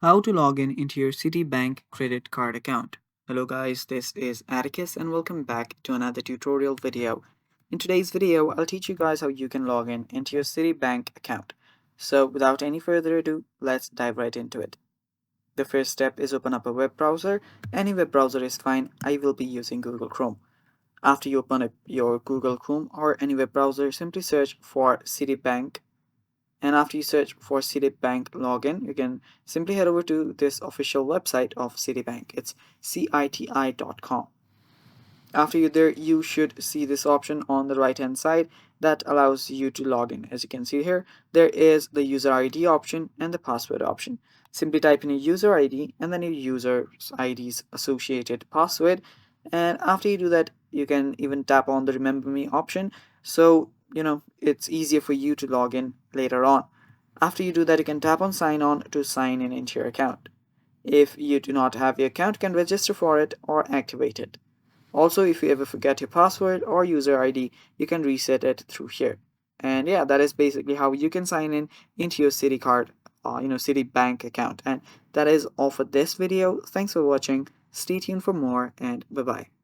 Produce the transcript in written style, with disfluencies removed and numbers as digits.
How to log in into your Citi Bank credit card account. Hello guys, this is Atticus and welcome back to another tutorial video. In today's video, I'll teach you guys how you can log in into your Citi Bank account. So without any further ado, let's dive right into it. The first step is open up a web browser. Any web browser is fine. I will be using Google Chrome. After you open up your Google Chrome or any web browser, simply search for Citibank, and after you search for Citibank login, you can simply head over to this official website of Citibank. It's citi.com. After you're there, you should see this option on the right hand side that allows you to log in. As you can see here, there is the user ID option and the password option. Simply type in your user ID and then your user's ID's associated password. And after you do that, you can even tap on the remember me option. So, it's easier for you to log in later on. After you do that, you can tap on sign on to sign in into your account. If you do not have your account, you can register for it or activate it. Also, if you ever forget your password or user ID, you can reset it through here. And yeah, that is basically how you can sign in into your Citibank account. And that is all for this video. Thanks for watching. Stay tuned for more and bye bye.